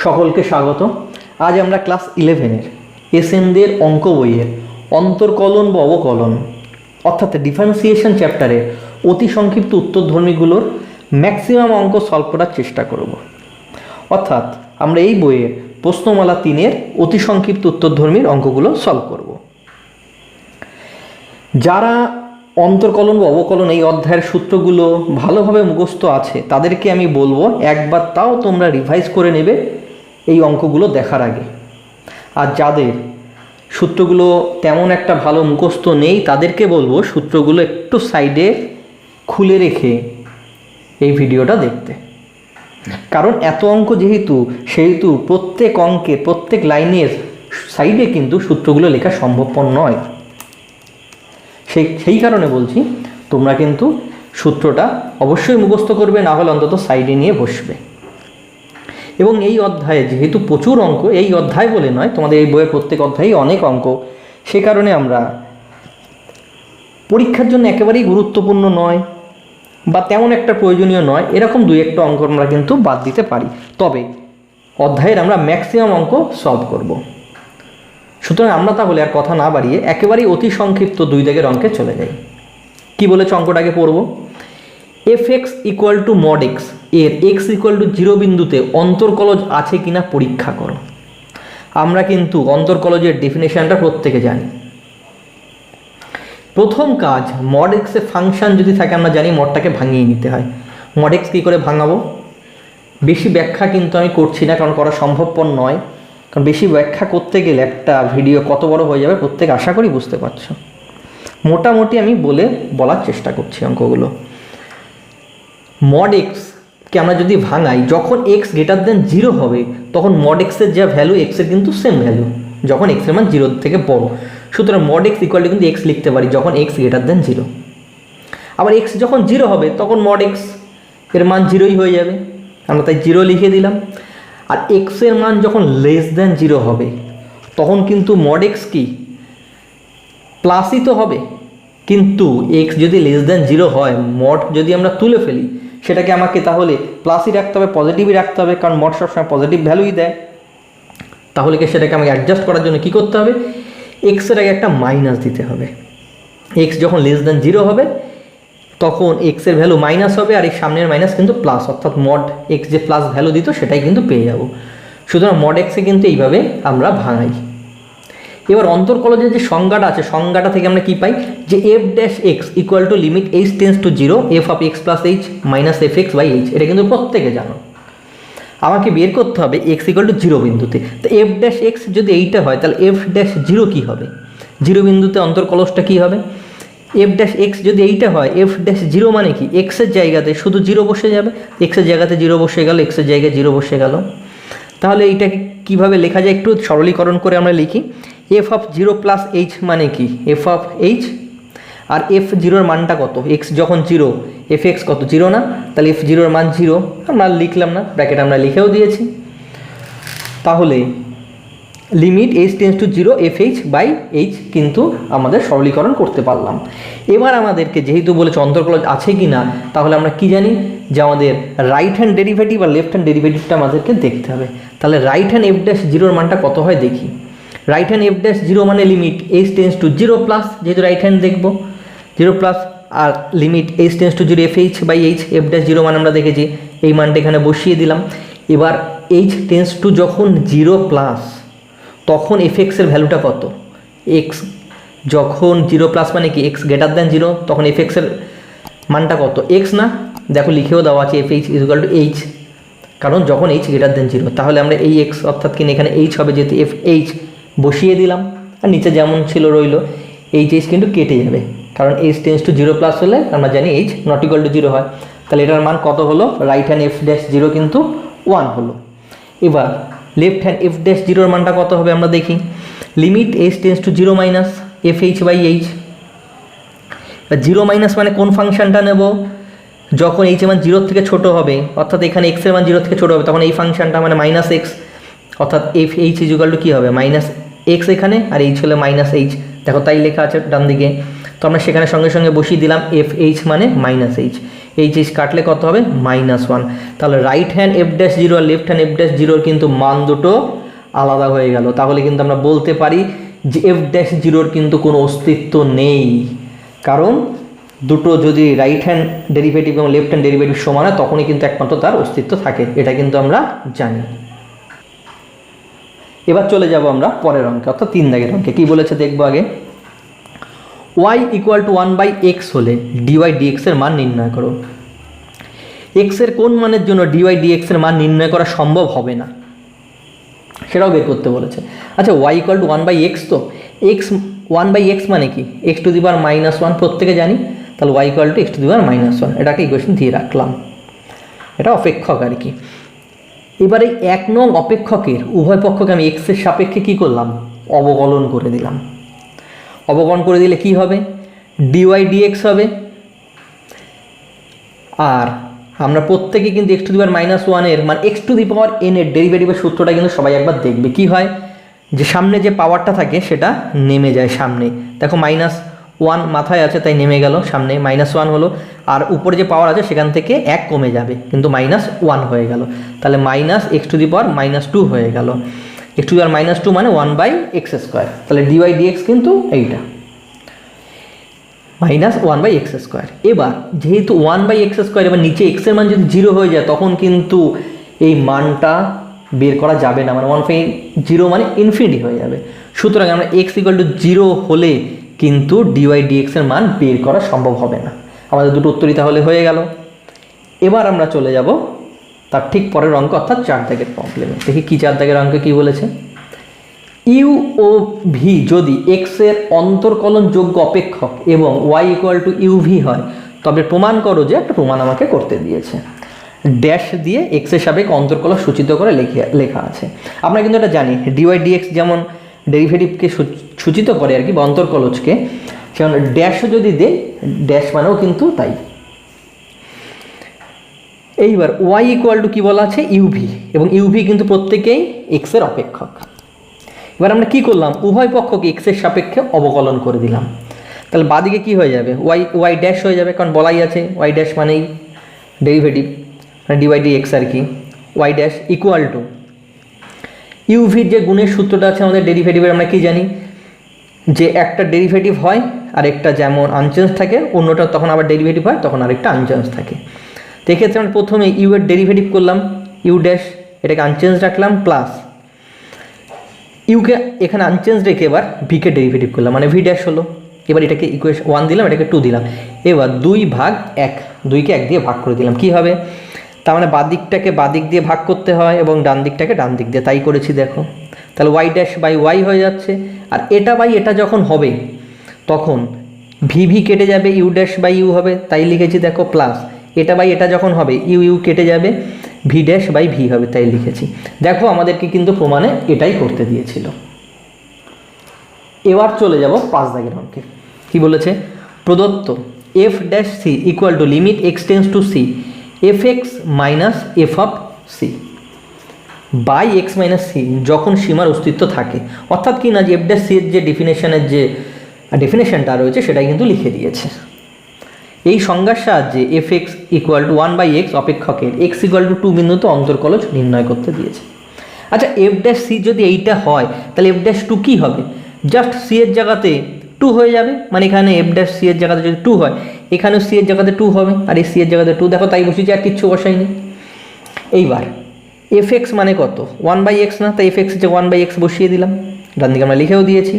সকলকে স্বাগত। আজ আমরা ক্লাস 11-এর এসএমদের অঙ্ক বইয়ের অন্তর্কলন বা অবকলন অর্থাৎ ডিফারেন্সিয়েশন চ্যাপ্টারে অতি সংক্ষিপ্ত উত্তরধর্মীগুলোর ম্যাক্সিমাম অঙ্ক সলভ করার চেষ্টা করব। অর্থাৎ আমরা এই বইয়ের প্রশ্নমালা 3-এর অতি সংক্ষিপ্ত উত্তরধর্মীর অঙ্কগুলো সলভ করব। যারা অন্তর্কলন বা অবকলন এই অধ্যায়ের সূত্রগুলো ভালোভাবে মুখস্থ আছে তাদেরকে আমি বলবো একবার তাও তোমরা রিভাইজ করে নেবে এই অঙ্কগুলো দেখার আগে। আর যাদের সূত্রগুলো তেমন একটা ভালো মুখস্থ নেই তাদেরকে বলবো সূত্রগুলো একটু সাইডে খুলে রেখে এই ভিডিওটা দেখতে। কারণ এত অঙ্ক সেহেতু প্রত্যেক অঙ্কের প্রত্যেক লাইনের সাইডে কিন্তু সূত্রগুলো লেখা সম্ভবপর নয়। সেই কারণে বলছি তোমরা কিন্তু সূত্রটা অবশ্যই মুখস্থ করবে, না হলে অন্তত সাইডে নিয়ে বসবে। এবং এই অধ্যায়ে যেহেতু প্রচুর অঙ্ক, এই অধ্যায় বলে নয়, তোমাদের এই বইয়ের প্রত্যেক অধ্যায়েই অনেক অঙ্ক, সে কারণে আমরা পরীক্ষার জন্য একেবারেই গুরুত্বপূর্ণ নয় বা তেমন একটা প্রয়োজনীয় নয় এরকম দুই একটা অঙ্ক আমরা কিন্তু বাদ দিতে পারি, তবে অধ্যায়ের আমরা ম্যাক্সিমাম অঙ্ক সলভ করব। সুতরাং আমরা তাহলে আর কথা না বাড়িয়ে একেবারেই অতি সংক্ষিপ্ত 2 দাগের অঙ্কে চলে যাই। কি বলেছে অঙ্কটাকে পড়ব। fx equal to mod x এর x ইকুয়াল টু 0 বিন্দুতে অন্তর্কলজ আছে কিনা পরীক্ষা করো। আমরা কিন্তু অন্তর্কলজের ডেফিনেশনটা প্রত্যেকে জানি। প্রথম কাজ, মড এক্সের ফাংশন যদি থাকে আমরা জানি মডটাকে ভাঙিয়ে নিতে হয়। মড এক্স কী করে ভাঙাবো বেশি ব্যাখ্যা কিন্তু আমি করছি না, কারণ করা সম্ভবপর নয়। কারণ বেশি ব্যাখ্যা করতে গেলে একটা ভিডিও কত বড় হয়ে যাবে প্রত্যেক আশা করি বুঝতে পারছো। মোটামুটি আমি বলার চেষ্টা করছি অঙ্কগুলো। মড এক্সকে আমরা যদি ভাঙাই, যখন এক্স গ্রেটার দেন 0 হবে তখন মড এক্সের যা ভ্যালু এক্সের কিন্তু সেম ভ্যালু যখন এক্সের মান 0 থেকে বড়। সুতরাং মড এক্স ইকুয়াল টু কিন্তু এক্স লিখতে পারি যখন এক্স গ্রেটার দেন 0। আবার এক্স যখন 0 হবে তখন মড এক্স এর মান 0ই হয়ে যাবে, আমরা তাই 0 লিখে দিলাম। আর এক্সের মান যখন লেস দেন 0 হবে তখন কিন্তু মড এক্স কি প্লাসই তো হবে। কিন্তু এক্স যদি লেস দেন 0 হয়, মড যদি আমরা তুলে ফেলি সেটাকে আমাকে তাহলে প্লাসই রাখতে হবে, পজিটিভই রাখতে হবে, কারণ মড সবসময় পজিটিভ ভ্যালুই দেয়। তাহলে কি সেটাকে আমাকে অ্যাডজাস্ট করার জন্য কী করতে হবে, এক্সের আগে একটা মাইনাস দিতে হবে। এক্স যখন লেস দেন 0 হবে তখন এক্সের ভ্যালু মাইনাস হবে, আর এই সামনের মাইনাস কিন্তু প্লাস, অর্থাৎ মড এক্স যে প্লাস ভ্যালু দিত সেটাই কিন্তু পেয়ে যাব। সুতরাং মড এক্সে কিন্তু এইভাবে আমরা ভাঙাই। এবার অন্তর্কলজের যে সংজ্ঞাটা আছে, সংজ্ঞাটা থেকে আমরা কি পাই যে F dash X equal to limit H tends to 0 F of X plus H minus F X by H. এটা কিন্তু প্রত্যেকে জানো। আমাকে বের করতে হবে এক্স ইকুয়াল টু 0 বিন্দুতে। তো এফ ড্যাশ এক্স যদি এইটা হয় তাহলে এফ ড্যাশ 0 কী হবে, 0 বিন্দুতে অন্তর্কলজটা কী হবে। এফ ড্যাশ এক্স যদি এইটা হয়, এফ ড্যাশ 0 মানে কি এক্সের জায়গাতে শুধু 0 বসে যাবে, এক্সের জায়গাতে 0 বসে গেল, এক্সের জায়গায় 0 বসে গেল। তাহলে এইটাকে কীভাবে লেখা যায় একটু সরলীকরণ করে আমরা লিখি। এফ অফ 0 প্লাস এইচ মানে কি এফ অফ এইচ, আর এফ 0-এর মানটা কত, এক্স যখন 0 এফ এক্স কত 0 না, তাহলে এফ 0-এর মান 0 আমরা লিখলাম না, ব্র্যাকেট আমরা লিখেও দিয়েছি। তাহলে limit H tends to 0 F H by H কিন্তু আমাদের সরলীকরণ করতে পারলাম। এবার আমাদেরকে যেহেতু বলেছে অন্তর্কলজ আছে কি না, তাহলে আমরা কি জানি যে আমাদের রাইট হ্যান্ড ডেরিভেটিভ আর লেফট হ্যান্ড ডেরিভেটিভটা আমাদেরকে দেখতে হবে। তাহলে রাইট হ্যান্ড এফ ড্যাশ 0-এর মানটা কত হয় দেখি। রাইট হ্যান্ড এফ ড্যাশ 0 মানে limit H tends to 0 plus, যেহেতু রাইট হ্যান্ড দেখবো 0 প্লাস, আর limit H tends to 0 F H by H. F dash 0 মানে আমরা দেখেছি, এই মানটা এখানে বসিয়ে দিলাম। এবার এইচ টেন্স টু যখন 0 প্লাস তখন এফ এক্সের ভ্যালুটা কত, এক্স যখন 0 প্লাস মানে কি এক্স গ্রেটার দেন 0 তখন এফ এক্সের মানটা কত এক্স না, দেখো লিখেও দেওয়া আছে F H equal to H, কারণ যখন এইচ গ্রেটার দেন 0। তাহলে আমরা এই এক্স অর্থাৎ কিনা এখানে এইচ হবে, যেহেতু এফ এইচ বসিয়ে দিলাম, আর নিচে যেমন ছিল রইল। এইচ এইচ কিন্তু কেটে যাবে, কারণ এইচ টেন্স টু 0 প্লাস হলে আমরা জানি এইচ নট ইকুয়াল টু 0 হয়। তাহলে এটার মান কত হলো, রাইট হ্যান্ড এফ ড্যাশ 0 কিন্তু 1 হলো। এবার লেফট হ্যান্ড এফ ড্যাশ 0-এর মানটা কত হবে আমরা দেখি। Limit H tends to 0 minus F H by H. 0 minus মানে কোন ফাংশনটা নেব, যখন এইচ এর মান 0 থেকে ছোট হবে, অর্থাৎ এখানে এক্সের মান 0 থেকে ছোট হবে তখন এই ফাংশনটা মানে মাইনাস এক্স, অর্থাৎ F H is equal to কী হবে মাইনাস এক্স এখানে, আর এইচ হলে মাইনাস এইচ, দেখো তাই লেখা আছে ডান দিকে। তো আমরা সেখানে সঙ্গে সঙ্গে বসিয়ে দিলাম এফ এইচ মানে মাইনাস এইচ, এইচ কাটলে কত হবে -1। তাহলে right hand F dash zero আর লেফট হ্যান্ড এফ ড্যাশ জিরোর কিন্তু মান দুটো আলাদা হয়ে গেল। তাহলে কিন্তু আমরা বলতে পারি যে এফ ড্যাশ জিরোর কিন্তু কোনো অস্তিত্ব নেই, কারণ দুটো যদি রাইট হ্যান্ড ডেরিভেটিভ এবং লেফট হ্যান্ড ডেরিভেটিভ সমান হয় তখনই কিন্তু একমাত্র তার অস্তিত্ব থাকে, এটা কিন্তু আমরা জানি। এবার চলে যাব আমরা পরের অঙ্কে, অর্থাৎ 3 দাগের অঙ্কে। কী বলেছে দেখবো আগে। y = 1/x হলে dy dx এর মান নির্ণয় করো। x এর কোন মানের জন্য dy dx এর মান নির্ণয় করা সম্ভব হবে না সেটাও বের করতে বলেছে। আচ্ছা y = 1/x, তো x 1/x মানে কি x⁻⁻1 প্রত্যেকে জানি, তাহলে y = x⁻⁻1, এটাকে ইকুয়েশন দিয়ে রাখলাম, এটা অপেক্ষক আর কি। এবারে 1 নং অপেক্ষকের উভয় পক্ষকে আমি x এর সাপেক্ষে কী করলাম, অবকলন করে দিলাম। অবকলন করে দিলে কি হবে, dy dx হবে। আর আমরা প্রত্যেকে কিন্তু x⁻⁻1 এর মানে x⁻n এর ডেরিভেটিভের সূত্রটা কিন্তু সবাই একবার দেখবে। কি হয় যে সামনে যে পাওয়ারটা থাকে সেটা নেমে যায় সামনে, দেখো -1 মাথায় আছে তাই নেমে গেল, সামনে -1 হলো, আর উপরে যে পাওয়ার আছে সেখান থেকে 1 কমে যাবে কিন্তু -1 হয়ে গেল, তাহলে -x⁻2 হয়ে গেল। x⁻2 মানে 1/x², তাহলে dy dx কিন্তু এইটা -1/x²। এবার যেহেতু 1/x², এবার নিচে x এর মান যদি 0 হয়ে যায় তখন কিন্তু এই মানটা বের করা যাবে না, মানে 1/0 মানে ইনফিনিটি হয়ে যাবে। সুতরাং আমরা x = 0 হলে কিন্তু dy dx এর মান বের করা সম্ভব হবে না। আমাদের দুটো উত্তরই তাহলে হয়ে গেল। এবার আমরা চলে যাব তার ঠিক পরের অঙ্ক, অর্থাৎ 4 দাগের প্রবলেমে। দেখি কি 4 দাগের অঙ্কে কী বলেছে। ইউ ও ভি যদি এক্স এর অন্তর্কলনযোগ্য অপেক্ষক এবং y = uv হয় তবে প্রমাণ করো যে, একটা প্রমাণ আমাকে করতে দিয়েছে, ড্যাশ দিয়ে এক্স এর সাপেক্ষে অন্তর্কলন সূচিত করে লেখা আছে। আমরা কিন্তু এটা জানি dy dx যেমন ডেরিভেটিভকে সূচিত করে আর কি, বা অন্তর্কলজকে, সেমন ড্যাশও যদি দেয় ড্যাশ মানেও কিন্তু তাই। এইবার y = কি বলা আছে, uv, এবং uv কিন্তু প্রত্যেকেই x এর অপেক্ষক। এবার আমরা কি করলাম, উভয় পক্ষকে x এর সাপেক্ষে অবকলন করে দিলাম। তাহলে বাদিকে কি হয়ে যাবে, y ড্যাশ হয়ে যাবে, কারণ বলাই আছে y ড্যাশ মানেই ডেরিভেটিভ, মানে dy dx আর কি। y ড্যাশ = uv-র যে গুণের সূত্রটা আছে আমাদের ডেরিভেটিভের, আমরা কি জানি যে একটা ডেরিভেটিভ হয় আর একটা যেমন আনচেঞ্জ থাকে, অন্যটা তখন আবার ডেরিভেটিভ হয় তখন আরেকটা আনচেঞ্জ থাকে। তো এক্ষেত্রে আমরা প্রথমে ইউ এর ডেরিভেটিভ করলাম, ইউ ড্যাশ, এটাকে আনচেঞ্জ রাখলাম, প্লাস ইউকে এখানে আনচেঞ্জ রেখে এবার ভিকে ডেরিভেটিভ করলাম, মানে ভি ড্যাশ হলো। এবার এটাকে ইকুয়েশন 1 দিলাম, এটাকে 2 দিলাম। এবার 2/1, 2কে 1 দিয়ে ভাগ করে দিলাম। কি হবে, তার মানে বাদিকটাকে বাদিক দিয়ে ভাগ করতে হয় এবং ডান দিকটাকে ডান দিক দিয়ে, তাই করেছি দেখো। তাহলে y ড্যাশ বাই y হয়ে যাচ্ছে, আর এটা বাই এটা যখন হবে তখন ভি কেটে যাবে, ইউ ড্যাশ বাই ইউ হবে, তাই লিখেছি দেখো, প্লাস এটা বাই এটা যখন হবে ইউ কেটে যাবে, ভি ড্যাশ বাই ভি হবে, তাই লিখেছি দেখো। আমাদেরকে কিন্তু প্রমাণে এটাই করতে দিয়েছিল। এবার চলে যাব 5 দাগের অঙ্কে। কি বলেছে, প্রদত্ত F dash C = limit x tends to C fx - f of C by x - C যখন সীমার অস্তিত্ব থাকে। অর্থাৎ কি না, যে এফ ড্যাশ সি এর যে ডেফিনেশনটা রয়েছে সেটাই কিন্তু লিখে দিয়েছে। এই সংজ্ঞার সাহায্যে fx = 1/x অপেক্ষকের x = 2 বিন্দুতে অন্তর্কলজ নির্ণয় করতে দিয়েছে। আচ্ছা এফ ড্যাশ সি যদি এইটা হয় তাহলে এফ ড্যাশ 2 কী হবে, জাস্ট সি এর জায়গাতে 2 হয়ে যাবে, মানে এখানে এফ ড্যাশ সি এর জায়গাতে যদি 2 হয় এখানেও সি এর জায়গাতে 2 হবে, আর এই সি এর জায়গাতে 2, দেখো তাই বসেছি, আর কিচ্ছু বসাইনি। এইবার fx মানে কত, 1/x না, তাই fx যে 1/x বসিয়ে দিলাম, ডান দিকে আমরা লিখেও দিয়েছি।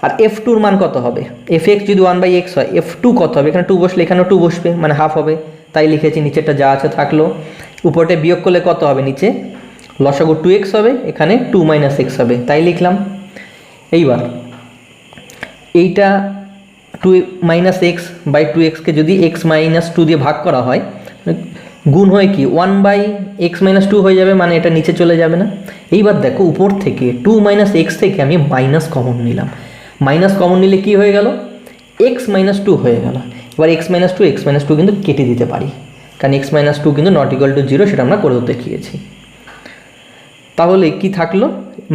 আর f2 মান কত হবে, fx যদি 1/x হয় f2 কত হবে, এখানে 2 বসলে এখানেও 2 বসবে, মানে হাফ হবে, তাই লিখেছি। নিচেরটা যা আছে থাকলো, উপরটা বিয়োগ করলে কত হবে, নিচে লসাগু 2x হবে, এখানে 2 - x হবে, তাই লিখলাম। এইবার এইটা 2 - x/2xকে যদি x - 2 দিয়ে ভাগ করা হয়, গুণ হয়ে কি 1/x - 2 হয়ে যাবে, মানে এটা নিচে চলে যাবে না। এইবার দেখো উপর থেকে 2 - x থেকে আমি মাইনাস কমন নিলাম, মাইনাস কমন নিলে কি হয়ে গেল, x - 2 হয়ে গেল। এবার x - 2 কিন্তু কেটে দিতে পারি, কারণ x - 2 কিন্তু ≠ 0, সেটা আমরা করেও দেখিয়েছি। তাহলে কি থাকলো,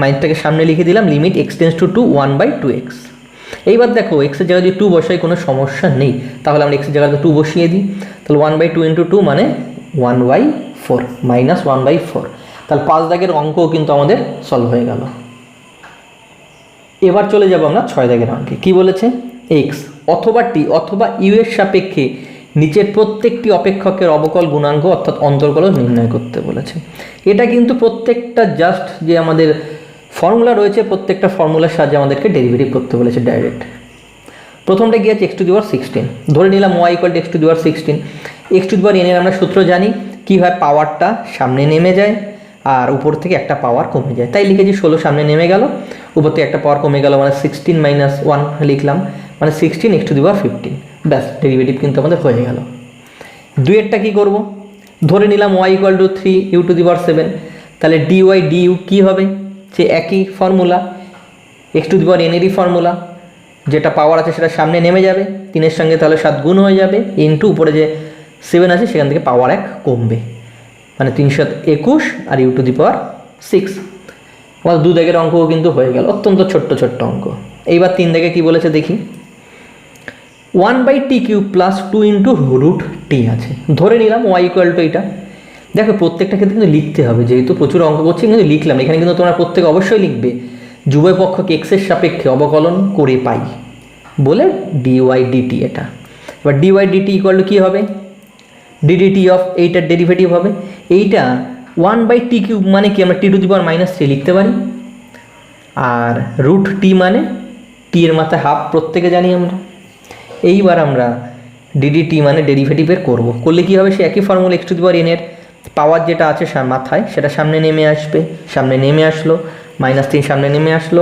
মাইনাসটাকে সামনে লিখে দিলাম, limit x tends two 1/2x। এইবার দেখো এক্সের জায়গায় যদি টু বসাই কোনো সমস্যা নেই, তাহলে আমরা এক্সের জায়গায় টু বসিয়ে দিই। তাহলে 1/2 ইন্টু টু মানে 1/4 মাইনাস 1/4। তাহলে 5 দাগের অঙ্কও কিন্তু আমাদের সলভ হয়ে গেল। এবার চলে যাব আমরা 6 দাগের অঙ্কে। কি বলেছে? এক্স অথবা টি অথবা ইউ এর সাপেক্ষে নিচের প্রত্যেকটি অপেক্ষকের অবকল গুণাঙ্ক অর্থাৎ অন্তর্কল নির্ণয় করতে বলেছে। এটা কিন্তু প্রত্যেকটা জাস্ট যে আমাদের ফর্মুলা রয়েছে, প্রত্যেকটা ফর্মুলার সাহায্যে আমাদেরকে ডেরিভেটিভ করতে বলেছে ডাইরেক্ট। প্রথমটা গিয়ে আছে এক্স টু দি পাওয়ার 16, ধরে নিলাম Y equal to X to the power 16। X to the power এনের আমরা সূত্র জানি, কী হয়, পাওয়ারটা সামনে নেমে যায় আর উপর থেকে একটা পাওয়ার কমে যায়, তাই লিখেছি 16 সামনে নেমে গেল, উপর থেকে একটা পাওয়ার কমে গেল, মানে 16 মাইনাস 1 লিখলাম, মানে 16 এক্স টু দি পাওয়ার 15। ব্যাস, ডেরিভেটিভ কিন্তু আমাদের হয়ে গেল। দুইয়েরটা কী করব? ধরে নিলাম Y equal to 3 U to the power 7, তাহলে ডি ওয়াই ডি ইউ কী হবে? সে একই formula, X to the power এনেরই ফর্মুলা, যেটা পাওয়ার আছে সেটা সামনে নেমে যাবে, 3-এর সঙ্গে তাহলে 7 গুণ হয়ে যাবে, ইনটু উপরে যে 7 আছে সেখান থেকে পাওয়ার 1 কমবে, মানে 321 আর ইউ টু দি পাওয়ার 6। আমাদের 2 দাগের অঙ্কও কিন্তু হয়ে গেল, অত্যন্ত ছোট্ট ছোট্ট অঙ্ক। এইবার 3 দাগে কী বলেছে দেখি। 1/t³ প্লাস 2 ইন্টু রুট টি আছে, ধরে নিলাম ওয়াই ইকুয়াল টু এইটা। দেখো প্রত্যেকটা ক্ষেত্রে কিন্তু লিখতে হবে, যেহেতু প্রচুর অঙ্ক করছি কিন্তু লিখলাম। এখানে কিন্তু তোমরা প্রত্যেকে অবশ্যই লিখবে উভয় পক্ষকে এক্সের সাপেক্ষে অবকলন করে পাই বলে ডিওয়াই ডিটি। এটা এবার ডিওয়াই ডিটি ইকুয়াল টু কী হবে? ডিডিটি অফ এইটার ডেরিভেটিভ হবে। এইটা 1/t³ মানে কি, আমরা টি টু দি পাওয়ার -3 লিখতে পারি, আর রুট টি মানে টি এর মাথায় হাফ, প্রত্যেকে জানি আমরা। এইবার আমরা ডিডিটি মানে ডেরিভেটিভের করব, করলে কী হবে? সে একই formula, X to the power এনের পাওয়ার যেটা আছে মাথায় সেটা সামনে নেমে আসবে, সামনে নেমে আসলো, -3 সামনে নেমে আসলো,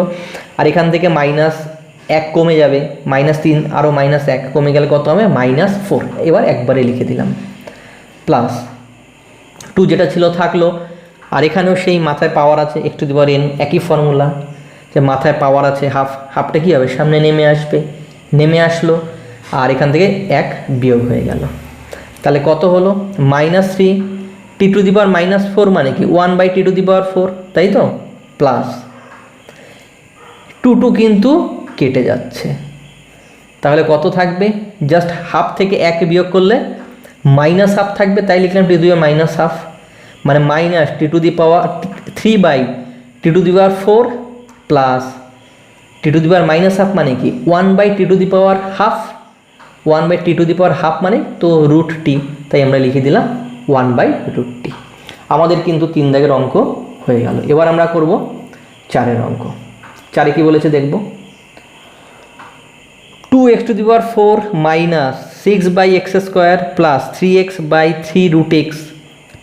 আর এখান থেকে -1 কমে যাবে, -3 আরও -1 কমে গেলে কত হবে? -4। এবার একবারে লিখে দিলাম, প্লাস 2 যেটা ছিল থাকলো, আর এখানেও সেই মাথায় পাওয়ার আছে x to the power N, একই ফর্মুলা, যে মাথায় পাওয়ার আছে হাফ, হাফটা কী হবে? সামনে নেমে আসবে, নেমে আসলো, আর এখান থেকে 1 বিয়োগ হয়ে গেল। তাহলে কত হলো? -3 টি টু দি পাওয়ার -4 মানে কি 1/t টু দি পাওয়ার 4, তাই তো, প্লাস 2 কিন্তু কেটে যাচ্ছে, তাহলে কত থাকবে? জাস্ট হাফ থেকে 1 বিয়োগ করলে -1/2 থাকবে, তাই লিখলাম টি টু দি পাওয়ার -1/2, মানে minus T to the power 3/t to the power 4 plus T to the power -1/2 মানে কি 1/t to the power half, 1/t to the power half মানে তো রুট টি, তাই আমরা লিখে দিলাম 1/√t। আমাদের কিন্তু 3 দাগের অঙ্ক হয়ে গেল। এবার আমরা করব 4-এর অঙ্ক। 4-এ কী বলেছে দেখব। 2x two the power 4 minus 6/x² plus 3x/3√x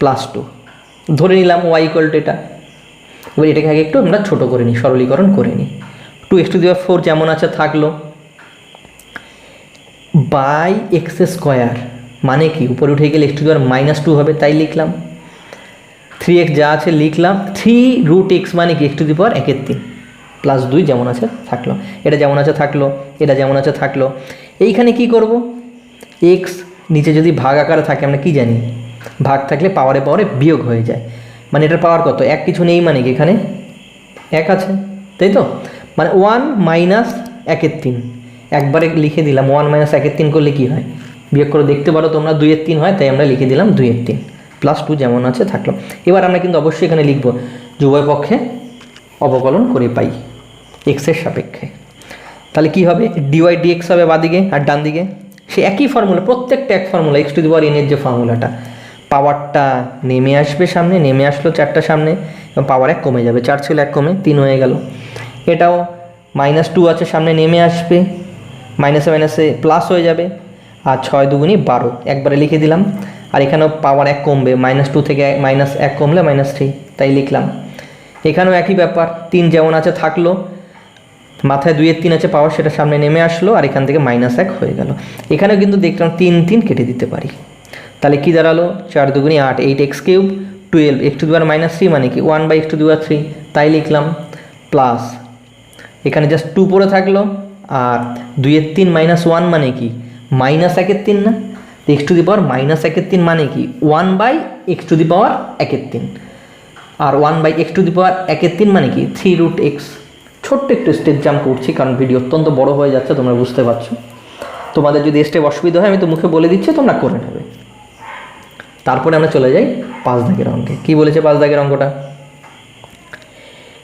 plus 2, ধরে নিলাম y ইকুয়াল টু এটা। এবার এটাকে আগে একটু আমরা ছোটো করে নিই, সরলীকরণ করে নিই। 2x টু দি পাওয়ার 4 যেমন আছে থাকলো, বাই x² মানে কি উপরে উঠে গেলে x টু দি পাওয়ার -2 হবে, তাই লিখলাম। 3x যা আছে লিখলাম, 3√x মানে কি x to the power 1/3 plus 2 যেমন আছে থাকলো, এটা যেমন আছে থাকলো, এটা যেমন আছে থাকলো। এইখানে কি করব? x নিচে যদি ভাগ আকারে থাকে, আমরা কি জানি ভাগ থাকলে পাওয়ারে পাওয়ারে বিয়োগ হয়ে যায়, মানে এটার পাওয়ার কত? 1 কিছু নেই, মানে কি এখানে 1 আছে, তাই তো, মানে 1 মাইনাস 1/3 একবারে লিখে দিলাম। 1 মাইনাস 1/3 করলে কি হয়? বিয়োগ করে দেখতে পারো তোমরা, 2/3 হয়, তাই আমরা লিখে দিলাম 2/3 প্লাস 2 যেমন আছে থাকলো। এবার আমরা কিন্তু অবশ্যই এখানে লিখব যে উভয় পক্ষে অবকলন করে পাই এক্সের সাপেক্ষে। তাহলে কি হবে? ডিওয়াই ডিএক্স হবে বাদিকে, আর ডান দিকে সে একই ফর্মুলা, প্রত্যেকটা এক formula, X to the power এনের যে ফর্মুলাটা, পাওয়ারটা নেমে আসবে সামনে, নেমে আসলো 4টা সামনে, এবং পাওয়ার 1 কমে যাবে, 4 ছিল 1 কমে 3 হয়ে গেল। এটাও -2 আছে সামনে, নেমে আসবে, মাইনাসে মাইনাসে প্লাস হয়ে যাবে, আর 6 দুগুণি 12 একবারে লিখে দিলাম। আর এখানেও পাওয়ার 1 কমবে, -2 থেকে -1 কমলে -3, তাই লিখলাম। এখানেও একই ব্যাপার, 3 যেমন আছে থাকলো, মাথায় 2/3 আছে পাওয়ার, সেটা সামনে নেমে আসলো, আর এখান থেকে -1 হয়ে গেল। এখানেও কিন্তু দেখলাম 3 কেটে দিতে পারি, তাহলে কি দাঁড়ালো? 4 দুগুণি 8, 8x³ 12 x টু দি পাওয়ার -3 মানে কি 1/x টু দি পাওয়ার 3, তাই লিখলাম, প্লাস এখানে জাস্ট 2 পড়ে থাকলো, আর 2/3 -1 মানে কি -1/3 না, x টু দি পাওয়ার -1/3 মানে কি 1/x to the power 1/3, R 1/x to the পাওয়ার 1/3 মানে কি 3√x, ছোট্ট একটু স্টেপ জাম্প করছি, কারণ ভিডিও অত্যন্ত বড় হয়ে যাচ্ছে, তোমরা বুঝতে পারছো। তোমাদের যদি স্টেপ অসুবিধা হয় আমি তো মুখে বলে দিচ্ছি, তোমরা করে নেবে। তারপরে আমরা চলে যাই 5 দাগের অঙ্কে। কী বলেছে 5 দাগের অঙ্কটা?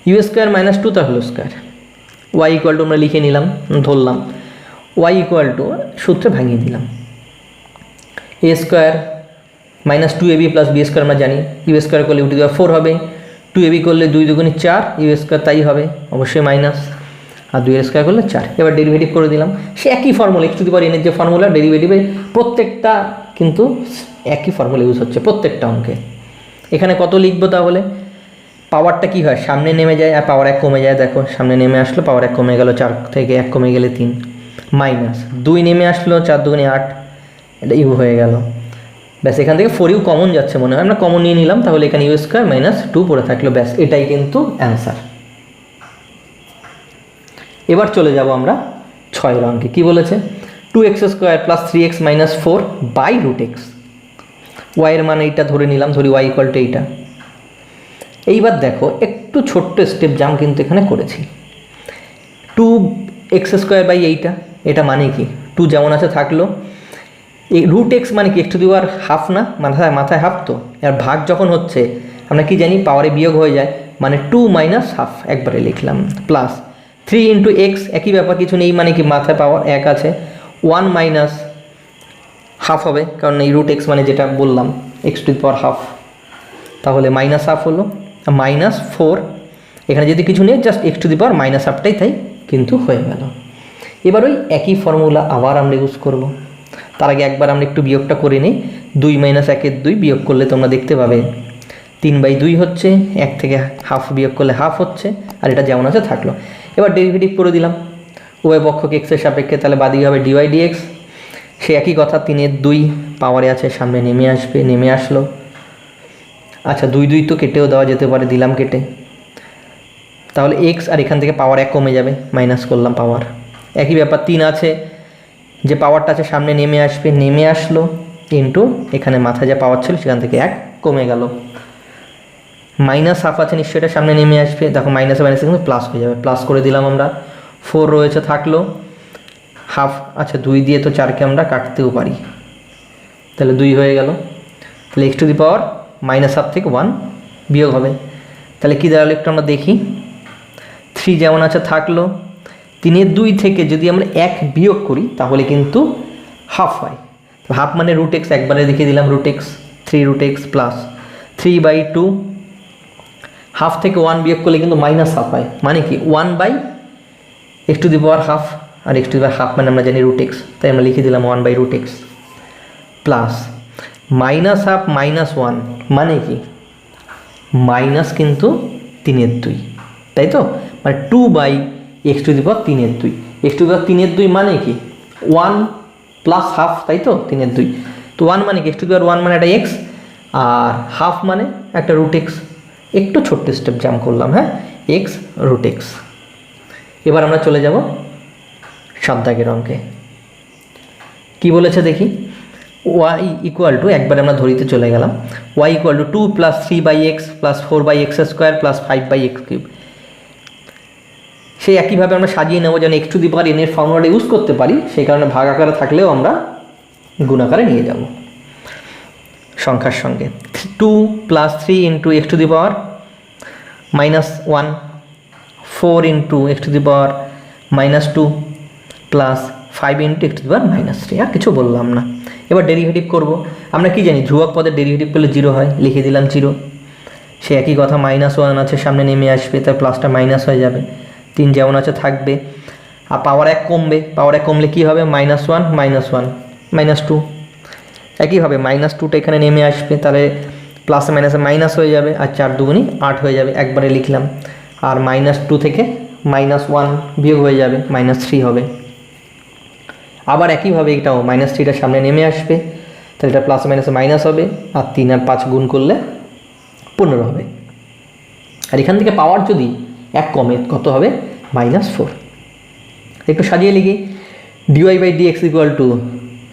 ইউ স্কোয়ার মাইনাস 2 তার whole square, Y equal to আমরা লিখে নিলাম, ধরলাম ওয়াই ইকুয়াল টু সূত্রে ভাঙিয়ে দিলাম, A square minus 2ab plus B square আমরা জানি, ইউ স্কোয়ার করলে ইউ টু দি পাওয়ার 4 হবে, 2ab করলে 2 দুগুণে 4, ইউ স্কোয়ার তাই হবে অবশ্যই মাইনাস, আর 2 স্কোয়ার করলে 4। এবার ডেরিভেটিভ করে দিলাম, সে একই formula X to the power এনের যে ফর্মুলা, ডেরিভেটিভে প্রত্যেকটা কিন্তু একই ফর্মুলা ইউজ হচ্ছে প্রত্যেকটা অঙ্কে। এখানে কত লিখবো তাহলে? পাওয়ারটা কি হয়, সামনে নেমে যায় আর পাওয়ার 1 কমে যায়, দেখো সামনে নেমে আসলো, পাওয়ার 1 কমে গেল, 4 থেকে 1 কমে গেলে 3, মাইনাস 2 নেমে আসলো, 4 দুগুণে 8, এটা ইউ হয়ে গেল। ব্যাস এখান থেকে 4 ইউ কমন যাচ্ছে মনে হয়, আমরা কমন নিয়ে নিলাম, তাহলে এখানে ইউ স্কোয়ার মাইনাস 2 পড়ে থাকলো, ব্যাস এটাই কিন্তু অ্যান্সার। এবার চলে যাব আমরা 6 অঙ্কে। কী বলেছে? 2x square plus 3x minus 4 by root X, ওয়াইয়ের মান এইটা ধরে নিলাম, ধরি ওয়াই ইকুয়াল টু এইটা। এইবার দেখো একটু ছোট্ট স্টেপ জাম্প কিন্তু এখানে করেছি, 2x স্কোয়ার বাই এইটা, এটা মানে কি 2 যেমন আছে থাকলো, এই রুট এক্স মানে কি x to the power half না, মাথায় মাথায় হাফ, তো আর ভাগ যখন হচ্ছে আমরা কি জানি পাওয়ারে বিয়োগ হয়ে যায়, মানে 2 মাইনাস হাফ একবারে লিখলাম, প্লাস 3 ইন্টু এক্স, একই ব্যাপার, কিছু নেই মানে কি মাথায় পাওয়ার 1 আছে, 1 মাইনাস হাফ হবে, কারণ এই রুট এক্স মানে যেটা বললাম X to the power half, তাহলে মাইনাস হাফ হলো, মাইনাস 4, এখানে যদি কিছু নেই just X to the power minus হাফটাই তাই কিন্তু হয়ে গেল। এবার ওই একই ফর্মুলা আবার আমরা ইউজ করব। তার আগে একবার আমরা একটু বিয়োগটা করে নিই, 2 মাইনাস 1-এর 2 বিয়োগ করলে তোমরা দেখতে পাবে 3/2 হচ্ছে, 1 থেকে হাফ বিয়োগ করলে হাফ হচ্ছে, আর এটা যেমন আছে থাকলো। এবার ডেরিভেটিভ করে দিলাম উভয় পক্ষকে এক্সের সাপেক্ষে, তাহলে বাদিকে হবে ডিওয়াই ডিএক্স, সে একই কথা 3-এর 2 পাওয়ারে আছে, সামনে নেমে আসবে, নেমে আসলো, আচ্ছা 2 তো কেটেও দেওয়া যেতে পারে, দিলাম কেটে, তাহলে এক্স আর এখান থেকে পাওয়ার 1 কমে যাবে, মাইনাস করলাম পাওয়ার, একই ব্যাপার 3 আছে, যে পাওয়ারটা আছে সামনে নেমে আসবে, নেমে আসলো, ইন্টু এখানে মাথায় যা পাওয়ার ছিল সেখান থেকে 1 কমে গেল, মাইনাস হাফ আছে নিশ্চয়ই এটা সামনে নেমে আসবে, দেখো মাইনাসে মাইনাসে কিন্তু প্লাস হয়ে যাবে, প্লাস করে দিলাম আমরা, 4 রয়েছে থাকলো, হাফ, আচ্ছা 2 দিয়ে তো 4কে আমরা কাটতেও পারি, তাহলে 2 হয়ে গেল, তাহলে x to the power minus half থেকে 1 বিয়োগ হবে, তাহলে কী দাঁড়ালো একটু আমরা দেখি, 3 যেমন আছে থাকলো, 3-এর 2 থেকে যদি আমরা 1 বিয়োগ করি তাহলে কিন্তু হাফ হয়, হাফ মানে রুট এক্স, একবারে দেখিয়ে দিলাম root X, 3 root X plus 3/2, half থেকে 1 বিয়োগ করলে কিন্তু মাইনাস হাফ হয়, মানে কি 1/x to the power half, আর X to the power half মানে আমরা জানি রুট এক্স, তাই আমরা লিখে দিলাম 1/√x, plus minus half minus 1 মানে কি মাইনাস কিন্তু 3-এর 2, তাই তো, মানে 2/x টু দি পাওয়ার 3-এর 2, x টু দি পাওয়ার 3-এর 2 মানে কি 1 প্লাস হাফ, তাই তো 3-এর 2, তো 1 মানে কি x টু দি পাওয়ার 1 মানে একটা x, আর হাফ মানে একটা রুট এক্স, একটু ছোট্ট স্টেপ জাম্প করলাম, হ্যাঁ এক্স রুট এক্স। এবার আমরা চলে যাব 7 দাগের অঙ্কে। কী বলেছে দেখি, ওয়াই ইকুয়াল টু, একবার আমরা ধরিতে চলে গেলাম, Y equal to 2 plus 3/x plus 4/x square plus 5/x cube, সেই একইভাবে আমরা সাজিয়ে নেব যেন এক্স টু দি পাওয়ার এনের ফর্মুলাটা ইউজ করতে পারি, সেই কারণে ভাগ আকারে থাকলেও আমরা গুণ আকারে নিয়ে যাব সংখ্যার সঙ্গে, 2 plus 3 into x to the power minus 1, 4 into x to the power minus 2 plus 5 into x to the power minus 3, আর কিছু বললাম না। এবার ডেরিভেটিভ করব, আমরা কি জানি ধ্রুবক পদের ডেরিভেটিভ করলে 0 হয়, লিখে দিলাম 0, সে একই কথা -1 আছে সামনে নেমে আসবে, তার প্লাসটা মাইনাস হয়ে যাবে, 3 যেমন আছে থাকবে, আর পাওয়ার 1 কমবে, পাওয়ার 1 কমলে কী হবে -1 -2, একইভাবে -2টা এখানে নেমে আসবে, তাহলে প্লাসে মাইনাসে মাইনাস হয়ে যাবে, আর 4 দুগুণি 8 হয়ে যাবে, একবারে লিখলাম, আর -2 থেকে -1 বিয়োগ হয়ে যাবে, -3 হবে, আবার একইভাবে এটাও -3টা সামনে নেমে আসবে, তাহলে এটা প্লাসে মাইনাসে মাইনাস হবে, আর 3 আর 5 গুণ করলে 15 হবে, আর এখান থেকে পাওয়ার যদি 1 কমে কত হবে -4, একটু সাজিয়ে লিখি, dy/dx equal to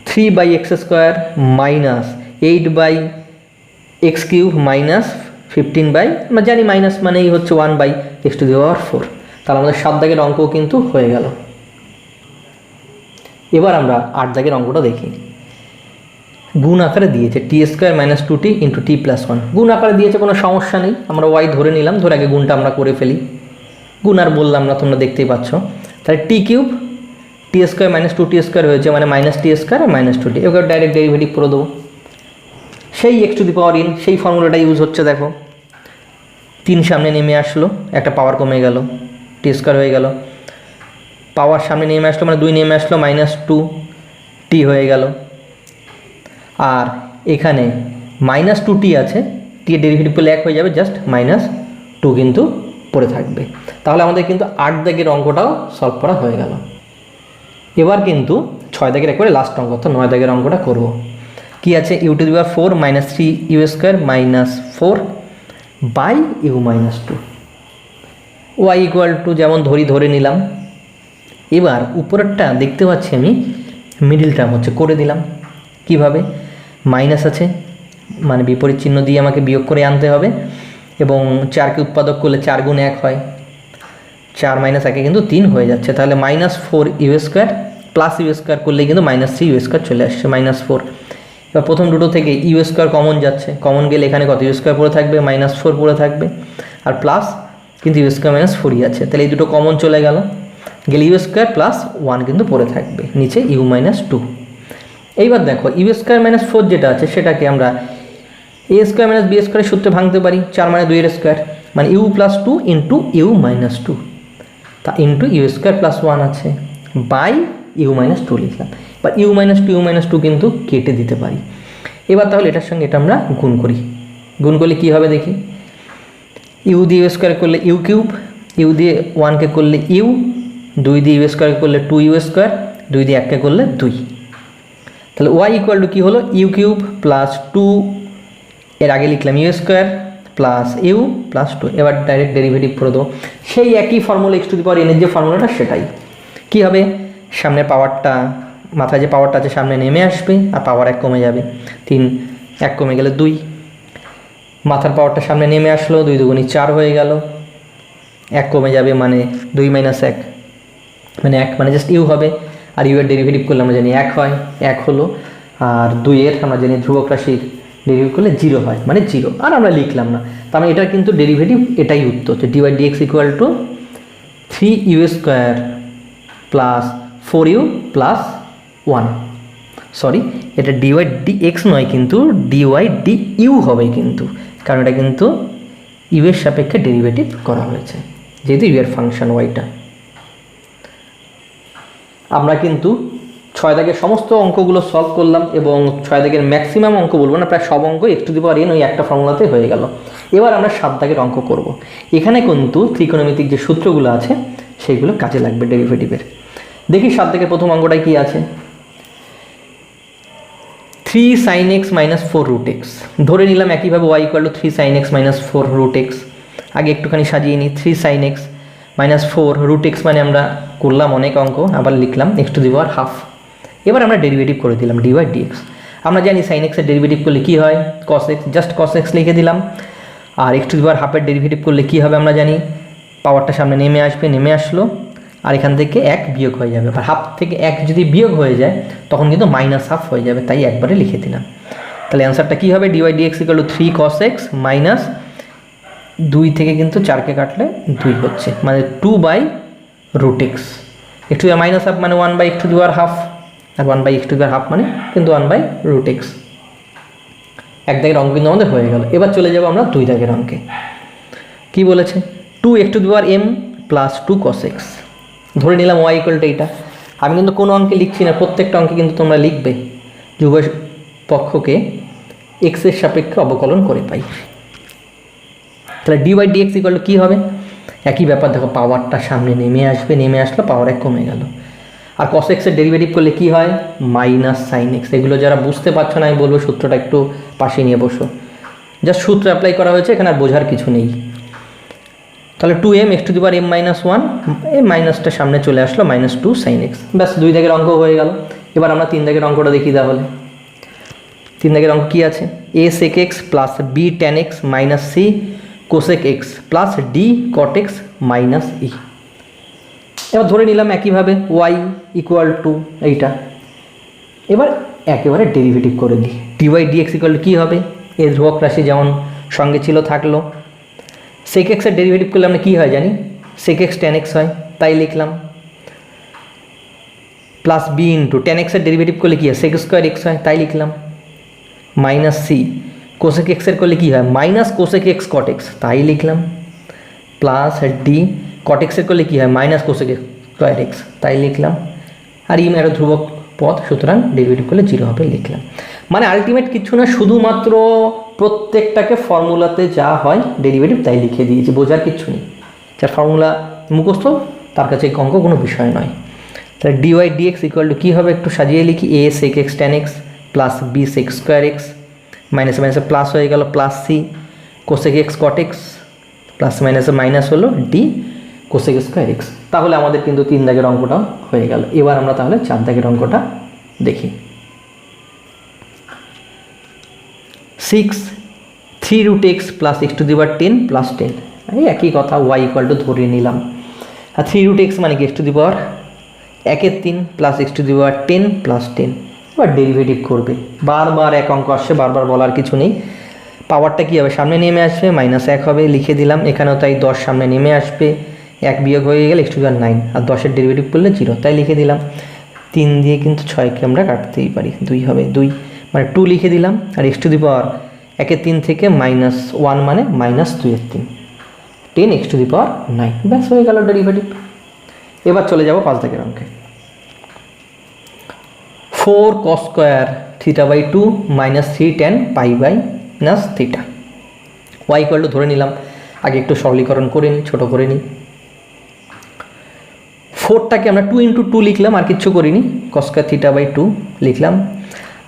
3/x square minus 8/x cube minus 15 আমরা জানি মাইনাস মানেই হচ্ছে 1/x টু দি পাওয়ার 4, তাহলে আমাদের 7 দাগের অঙ্কও কিন্তু হয়ে গেল। এবার আমরা 8 দাগের অঙ্কটা দেখি। গুণ আকারে দিয়েছে টি square minus 2t into T plus 1। গুণ আকারে দিয়েছে, কোনো সমস্যা নেই, আমরা ওয়াই ধরে নিলাম, ধরে আগে গুণটা আমরা করে ফেলি। গুণ আর বললাম না, তোমরা দেখতেই পাচ্ছ। তাহলে টি কিউব টি স্কোয়ার মাইনাস 2t স্কোয়ার হয়েছে, মানে মাইনাস টি স্কোয়ার আর মাইনাস 2t। এবার ডাইরেক্ট ডেরিভেটিভ করে দেবো, সেই x to the power n, সেই ফর্মুলাটা ইউজ হচ্ছে। দেখো 3 সামনে নেমে আসলো, একটা পাওয়ার কমে গেল, টি স্কোয়ার হয়ে গেল। পাওয়ার সামনে নেমে আসলো মানে 2 নেমে আসলো, মাইনাস 2t হয়ে গেল। আর এখানে মাইনাস 2t আছে, টি এর ডেরিভেটিভ করলে 1 হয়ে যাবে, জাস্ট মাইনাস 2 কিন্তু পড়ে থাকবে। তাহলে আমাদের কিন্তু 8 দাগের অঙ্কটাও সলভ করা হয়ে গেল। এবার কিন্তু 6 দাগের একবারে লাস্ট অঙ্ক, তো 9 দাগের অঙ্কটা করব। কি আছে? U to the power 4 minus 3 U square minus 4 by U minus 2। Y equal to যেমন ধরে নিলাম। এবার উপরেরটা দেখতে পাচ্ছি আমি মিডিল টার্ম হচ্ছে, করে দিলাম। কিভাবে? মাইনাস আছে মানে বিপরীত চিহ্ন দিয়ে আমাকে বিয়োগ করে আনতে হবে, এবং 4কে উৎপাদক করলে 4 গুণ 1 হয়, 4 মাইনাস 1 কিন্তু 3 হয়ে যাচ্ছে। তাহলে minus 4 U square plus U square করলে কিন্তু মাইনাস 3 ইউ স্কোয়ার চলে আসছে, মাইনাস 4। এবার প্রথম দুটো থেকে ইউ স্কোয়ার কমন যাচ্ছে, কমন গেলে এখানে কত ইউ স্কোয়ার পড়ে থাকবে, মাইনাস 4 পড়ে থাকবে, আর প্লাস কিন্তু ইউ স্কোয়ার মাইনাস 4ই আছে। তাহলে এই দুটো কমন চলে গেল, গেলে ইউ স্কোয়ার প্লাস 1 কিন্তু পড়ে থাকবে, নিচে ইউ মাইনাস 2। এইবার দেখো ইউ স্কোয়ার মাইনাস 4 যেটা আছে সেটাকে আমরা এ স্কোয়ার মাইনাস বি স্কোয়ারের সূত্রে ভাঙতে পারি, 4 মানে 2 এর স্কোয়ার, মানে U plus 2 into U minus 2, তা ইন্টু ইউ স্কোয়ার প্লাস 1 আছে, বাই ইউ মাইনাস 2 লিখলাম। বা ইউ মাইনাস 2 কিন্তু কেটে দিতে পারি। এবার তাহলে এটার সঙ্গে এটা আমরা গুণ করি। গুণ করলে কী হবে দেখি? ইউ দিয়ে ইউ স্কোয়ার করলে ইউ কিউব, ইউ দিয়ে 1কে করলে ইউ, 2 দিয়ে ইউ স্কোয়ার করলে 2 ইউ স্কোয়ার, 2 দিয়ে 1কে করলে 2। তাহলে ওয়াই ইকুয়াল টু কী হলো? ইউ কিউব প্লাস 2, এর আগে লিখলাম U square plus U plus 2। এবার ডাইরেক্ট ডেরিভেটিভ করে দেবো, সেই একই formula X to the power এনের যে ফর্মুলাটা সেটাই। কী হবে? সামনে পাওয়ারটা, মাথায় যে পাওয়ারটা আছে সামনে নেমে আসবে, আর পাওয়ার 1 কমে যাবে, 3 1 কমে গেলে 2, মাথার পাওয়ারটা সামনে নেমে আসলো, 2 দুগুণী 4 হয়ে গেল, 1 কমে যাবে মানে 2 মাইনাস 1 মানে 1, মানে জাস্ট ইউ হবে। আর ইউ এর ডেরিভেটিভ করলে আমরা জানি 1 হয়, 1 হলো। আর 2 এর আমরা জানি ধ্রুবক রাশির ডেরিভেটিভ করলে 0 হয়, মানে 0, আর আমরা লিখলাম না। তার মানে এটার কিন্তু ডেরিভেটিভ এটাই উত্তর, যে D by D x equal to 3 U square plus 4 U plus 1। Sorry, এটা ডি ওয়াই ডি এক্স নয়, কিন্তু ডি ওয়াই ডি ইউ হবে কিন্তু, কারণ এটা কিন্তু ইউ এর সাপেক্ষে ডেরিভেটিভ করা হয়েছে, যেহেতু ইউ এর ফাংশন ওয়াইটা। আমরা কিন্তু 6 দাগের সমস্ত অঙ্কগুলো সলভ করলাম, এবং 6 দাগের ম্যাক্সিমাম অঙ্ক বলবো না, প্রায় সব অঙ্ক x to the power N ওই একটা ফর্মুলাতে হয়ে গেল। এবার আমরা 7 দাগের অঙ্ক করব। এখানে কিন্তু ত্রিকোণমিতিক যে সূত্রগুলো আছে সেইগুলো কাজে লাগবে ডেরিভেটিভের। দেখি 7 দাগের প্রথম অঙ্কটায় কি আছে? 3 sin x minus 4 root x. ধরে নিলাম একইভাবে y equal to 3 sin x minus 4 root x. আগে একটুখানি সাজিয়ে নিই, 3 sin x minus 4 root x, মানে আমরা করলাম অনেক অঙ্ক, আবার লিখলাম x to the power half. এবার আমরা ডেরিভেটিভ করে দিলাম ডি বাই ডি এক্স। আমরা জানি সাইন এক্সের ডেরিভেটিভ করলে কী হয়? Cos x, just cos x লিখে দিলাম। আর এক্স টু দি পাওয়ার হাফের ডেরিভেটিভ করলে কী হবে আমরা জানি, পাওয়ারটা সামনে নেমে আসবে, নেমে আসলো, আর এখান থেকে 1 বিয়োগ হয়ে যাবে। আর হাফ থেকে 1 যদি বিয়োগ হয়ে যায় তখন কিন্তু মাইনাস হাফ হয়ে যাবে, তাই একবারে লিখে দিলাম। তাহলে অ্যান্সারটা কী হবে? D by D x equal to 3 cos x minus 2 থেকে কিন্তু 4কে কাটলে 2 হচ্ছে, মানে 2 by root x. X to the minus half মানে 1 by x to the power half, আর 1 by x to the power half মানে কিন্তু 1 বাই রুট এক্স। 1 দাগের অঙ্ক কিন্তু আমাদের হয়ে গেল। এবার চলে যাবো আমরা 2 দাগের অঙ্কে। কী বলেছে? 2 x to the power m plus 2 cos x. ধরে নিলাম ওয়াই ইকুয়াল টু এইটা। আমি কিন্তু কোনো অঙ্কে লিখছি না, প্রত্যেকটা অঙ্কে কিন্তু তোমরা লিখবে যে উভয় পক্ষকে এক্সের সাপেক্ষে অবকলন করে পাই। তাহলে D by D x equal to কী হবে? একই ব্যাপার, দেখো পাওয়ারটা সামনে নেমে আসবে, নেমে আসলো, পাওয়ার 1 কমে গেল। আর কস এক্সের ডেরিভেটিভ করলে কী হয়? Minus sine x. এগুলো যারা বুঝতে পারছো না আমি বলবো সূত্রটা একটু পাশে নিয়ে বসো, জাস্ট সূত্র অ্যাপ্লাই করা হয়েছে, এখানে আর বোঝার কিছু নেই। তাহলে 2m x to the power m minus 1, এই মাইনাসটা সামনে চলে আসলো, মাইনাস 2 সাইন এক্স। ব্যাস 2 দাগের অঙ্ক হয়ে গেল। এবার আমরা 3 দাগের অঙ্কটা দেখি তাহলে। 3 দাগের অঙ্ক কী আছে? a sec x plus b tan x minus c cosec x plus d cot x minus e। এবার ধরে নিলাম একইভাবে ওয়াই ইকুয়াল টু এইটা, এবার একেবারে ডেরিভেটিভ করে দিই। ডিওয়াই ডিএক্স ইকুয়াল টু কী হবে, এর ধ্রুবক রাশি যেমন সঙ্গে ছিল থাকলো, সেক এক্সের ডেরিভেটিভ করলে আমরা কী হয় জানি, সেক এক্স টেন এক্স হয়, তাই লিখলাম। প্লাস বি ইন্টু টেন এক্সের ডেরিভেটিভ করলে কী হয়, সেক স্কোয়ার এক্স হয়, তাই লিখলাম। মাইনাস সি কোসেক এক্সের করলে কী হয়, minus cosec X cot x, তাই লিখলাম। প্লাস ডি কট এক্সের করলে কী হয়, minus cosec x square x, তাই লিখলাম। আর ইম একটা ধ্রুবক পদ, সুতরাং ডেরিভেটিভ করলে 0 হবে, লিখলাম। মানে আলটিমেট কিছু না, শুধুমাত্র প্রত্যেকটাকে ফর্মুলাতে যা হয় ডেরিভেটিভ তাই লিখে দিয়েছি, বোঝার কিছু নেই। যার ফর্মুলা মুখস্থ তার কাছে এই অঙ্ক কোনো বিষয় নয়। তাহলে ডিওয়াই ডিএক্স ইকুয়াল টু কী হবে, একটু সাজিয়ে লিখি, A sec X tan X plus B sec square X, মাইনাসে মাইনাসে প্লাস হয়ে গেল, plus C cosec X cot X, plus মাইনাসে মাইনাস হলো ডি কোসেক স্কোয়ার এক্স। তাহলে আমাদের কিন্তু 3 দাগের অঙ্কটা হয়ে গেল। এবার আমরা তাহলে 4 দাগের অঙ্কটা দেখি। 6 3 root x plus x to the power 10 plus 10, এই একই কথা, ওয়াই ইকুয়াল টু ধরে নিলাম। আর 3 root x মানে কি, x to the power 1/3 plus x to the power 10 plus 10। এবার ডেরিভেটিভ করবে, বারবার এক অঙ্ক আসছে, বারবার বলার কিছু নেই। পাওয়ারটা কী হবে, সামনে নেমে আসবে, -1 হবে, লিখে দিলাম। এখানেও তাই 10 সামনে নেমে আসবে, 1 বিয়োগ হয়ে গেলে এক্স টু দি পাওয়ার 9, আর 10-এর ডেরিভেটিভ করলে 0, তাই লিখে দিলাম। 3 দিয়ে কিন্তু 6কে আমরা কাটতেই পারি, 2 হবে, 2 মানে 2 লিখে দিলাম। আর এক্স টু দি পাওয়ার 1/3 থেকে -1 মানে -2/3, 10 এক্স টু দি পাওয়ার 9, ব্যাস হয়ে গেল ডেরিভেটিভ। এবার চলে যাব 5 দাগের অঙ্কে। 4 cos square θ/2 -3 tan π/θ, Y equal to ধরে নিলাম। আগে একটু সরলীকরণ করে নিই, ছোটো করে নিই। 4টাকে আমরা 2 × 2 লিখলাম, আর কিচ্ছু করিনি, cos স্কোয়ার θ/2 লিখলাম।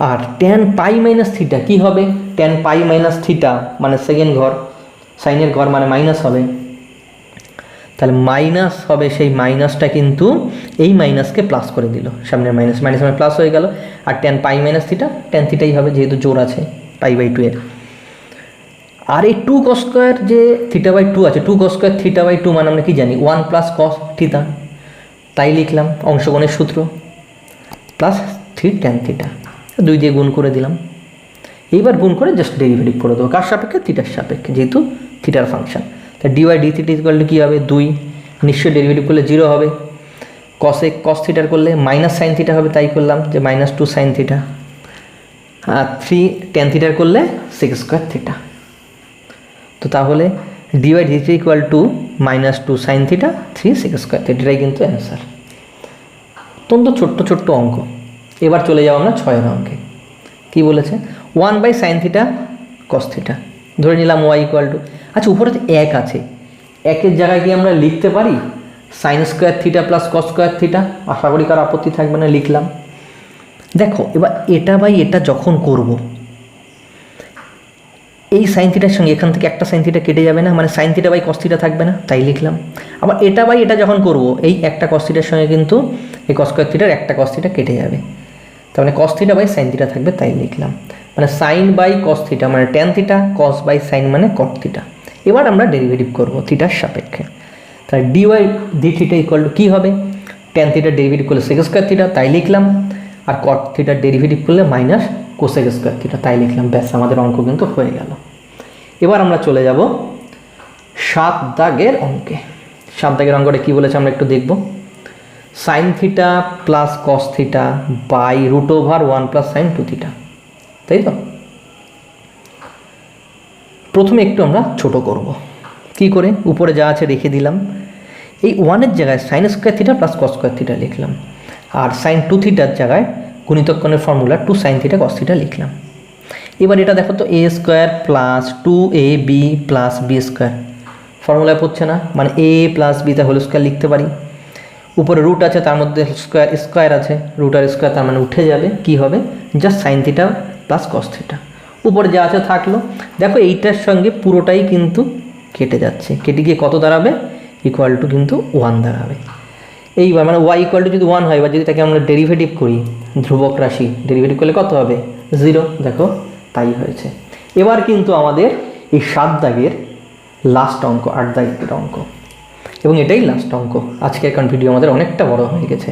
আর tan π-θ কী হবে, tan π-θ মানে সেকেন্ড ঘর, সাইনের ঘর মানে মাইনাস হবে, তাহলে মাইনাস হবে। সেই মাইনাসটা কিন্তু এই মাইনাসকে প্লাস করে দিল, সামনের মাইনাস মাইনাস মানে প্লাস হয়ে গেল। আর tan π-θ tan থিটাই হবে, যেহেতু জোর আছে π/2 এর। আর এই 2 cos স্কোয়ার যে θ/2 আছে, 2 cos স্কোয়ার θ/2 মানে আমরা কি জানি, 1 প্লাস cos θ, তাই লিখলাম অংশগণের সূত্র, প্লাস 3 tan θ, 2 দিয়ে গুণ করে দিলাম। এইবার গুণ করে জাস্ট ডেরিভেটিভ করে দেবো, কার সাপেক্ষে, থিটার সাপেক্ষে, যেহেতু থিটার ফাংশন। তা D Y D theta equal to কী হবে, 2, নিশ্চয়ই ডেরিভেটিভ করলে 0 হবে। cos থিটার করলে মাইনাস সাইন থিটা হবে, তাই করলাম যে -2 সাইন থিটা। আর 3 tan থিটার করলে সেক স্কোয়ার থিটা। তো তাহলে dy D theta equal to -2 sine theta 3 sec square theta, এটাই কিন্তু অ্যান্সার। অত্যন্ত ছোট্ট ছোট্ট অঙ্ক। এবার চলে যাও আমরা 6-এর অঙ্কে। কী বলেছে, 1/sin θ cos θ, ধরে নিলাম ওয়াই ইকুয়াল টু, আচ্ছা উপরে তো 1 আছে, 1-এর জায়গায় কি আমরা লিখতে পারি sin square theta plus cos square theta, আশা করি কার আপত্তি থাকবে না, লিখলাম। দেখো এবার এটা বাই এটা যখন করব, এই সাইন থিটার সঙ্গে এখান থেকে একটা সাইন থিটা কেটে যাবে না, মানে sin θ বাই cos θ থাকবে না, তাই লিখলাম। আবার এটা বাই এটা যখন করব, এই একটা cos θর সঙ্গে কিন্তু এই cos স্কোয়ার থিটার একটা cos θ কেটে যাবে, তার মানে cos θ বাই sin θ থাকবে, তাই লিখলাম। মানে sin বাই cos θ মানে tan θ, cos বাই sin মানে cot θ। এবার আমরা ডেরিভেটিভ করব থিটার সাপেক্ষে, তাহলে dy D theta equal to কী হবে, tan θ ডেরিভেটিভ করলে সেক স্কোয়ার থিটা, তাই লিখলাম। আর cot θ ডেরিভেটিভ করলে মাইনাস কোসেক স্কোয়ার থিটা, তাই লিখলাম। ব্যাস আমাদের অঙ্ক কিন্তু হয়ে গেল। এবার আমরা চলে যাব 7 দাগের অঙ্কে। 7 দাগের অঙ্কটা কী বলেছে আমরা একটু দেখব। sin θ plus cos θ by √1 plus sin 2θ, তাই তো। প্রথমে একটু আমরা ছোট করব, কি করে, উপরে যা আছে রেখে দিলাম। এই 1-এর জায়গায় sin square theta plus cos square theta লিখলাম, আর sin 2θর জায়গায় গুণিতকরণের ফর্মুলা 2 sin θ cos θ লিখলাম। এবার এটা দেখো তো, a square plus 2ab plus B square ফর্মুলায় পড়ছে না, মানে a প্লাস বি তা হোল স্কোয়ার লিখতে পারি। উপরে রুট আছে, তার মধ্যে স্কোয়ার স্কোয়ার আছে, রুট আর স্কোয়ার, তার মানে উঠে যাবে, কি হবে, জাস্ট sin θ প্লাস cos θ। উপরে যা আছে থাকলো। দেখো এইটার সঙ্গে পুরোটাই কিন্তু কেটে যাচ্ছে, কেটে গিয়ে কত দাঁড়াবে, ইকুয়াল টু কিন্তু 1 দাঁড়াবে। এইবার মানে ওয়াই ইকুয়াল টু যদি 1 হয়, বা যদি তাকে আমরা ডেরিভেটিভ করি, ধ্রুবক রাশি ডেরিভেটিভ করলে কত হবে, 0। দেখো তাই হয়েছে। এবার কিন্তু আমাদের এই 7 দাগের লাস্ট অঙ্ক, 8 দাগের অঙ্ক। এবং এটাই লাস্ট অঙ্ক। আজকের কারণ ভিডিও আমাদের অনেকটা বড় হয়ে গেছে,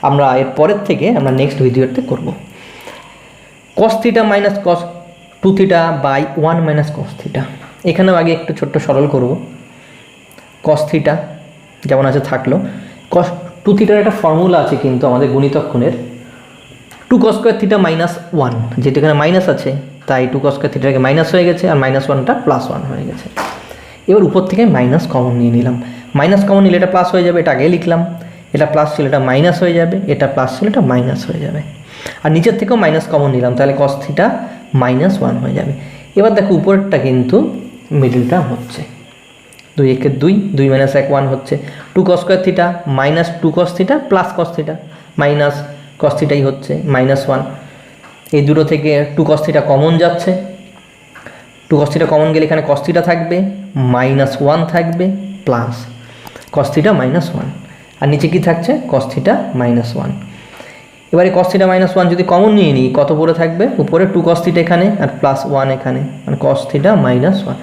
আমরা এর পরের থেকে আমরা নেক্সট ভিডিওতে করব। cos theta minus cos 2 theta by 1 minus cos theta. এখানেও আগে একটু ছোট্ট সরল করব। cos থিটা যেমন আছে থাকলো, cos 2 থিটার একটা ফর্মুলা আছে কিন্তু আমাদের গুণিতক কোণের, 2 cos স্কয়ার থিটা মাইনাস 1, যেটা এখানে মাইনাস আছে তাই 2 cos স্কয়ার থিটাকে মাইনাস হয়ে গেছে, আর মাইনাস 1টা প্লাস 1 হয়ে গেছে। এবার উপর থেকে মাইনাস কমন নিয়ে নিলাম, মাইনাস কমন নিলে এটা প্লাস হয়ে যাবে, এটা আগে লিখলাম, এটা প্লাস ছিল এটা মাইনাস হয়ে যাবে, এটা প্লাস ছিল এটা মাইনাস হয়ে যাবে, আর নিচের থেকেও মাইনাস কমন নিলাম, তাহলে cos থিটা মাইনাস 1 হয়ে যাবে। এবার দেখো উপরেরটা কিন্তু মিডল টার্ম হচ্ছে, 2 একে 2, 2 মাইনাস 1 1 হচ্ছে, 2 cos square theta minus 2 cos theta plus cos theta minus cos থিটাই হচ্ছে মাইনাস 1। এই দুটো থেকে 2 cos থিটা কমন যাচ্ছে, 2 cos থিটা কমন গেলে এখানে cos থিটা থাকবে, মাইনাস 1 থাকবে প্লাস cos থিটা মাইনাস 1, আর নিচে কি থাকছে cos থিটা মাইনাস 1। এবারে cos থিটা মাইনাস 1 যদি কমন নিয়ে নিই কত পড়ে থাকবে, উপরে 2 cos থিটা এখানে আর প্লাস 1 এখানে, মানে cos থিটা মাইনাস 1।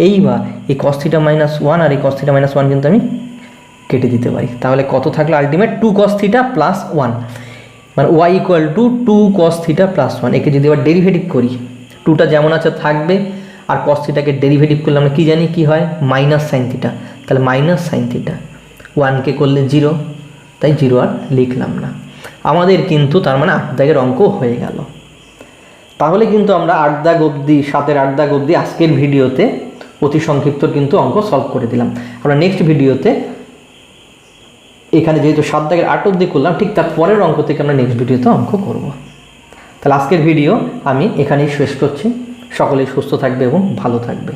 এইবার এই cos থিটা মাইনাস 1 আর এই cos থিটা মাইনাস 1 কিন্তু আমি কেটে দিতে পারি, তাহলে কত থাকলো আলটিমেট 2 cos থিটা প্লাস 1, মানে y equal to 2 cos theta plus 1। একে যদি এবার ডেরিভেটিভ করি, 2টা যেমন আছে থাকবে, আর cos থিটাকে ডেরিভেটিভ করলে আমরা কী জানি কী হয়, মাইনাস সাইন থিটা, তাহলে মাইনাস সাইন থিটা, 1কে করলে 0, তাই 0 আর লিখলাম না। আমাদের কিন্তু তার মানে 8 দাগের অঙ্ক হয়ে গেল। তাহলে কিন্তু আমরা 8 দাগ অবধি, 7-এর 8 দাগ অবধি আজকের ভিডিওতে অতি সংক্ষিপ্ত কিন্তু অঙ্ক সলভ করে দিলাম। আমরা নেক্সট ভিডিওতে এখানে যেহেতু 7 দাগের 8 অবধি করলাম, ঠিক তার পরের অঙ্ক থেকে আমরা নেক্সট ভিডিওতে অঙ্ক করব। তাহলে আজকের ভিডিও আমি এখানেই শেষ করছি। সকলেই সুস্থ থাকবে এবং ভালো থাকবে।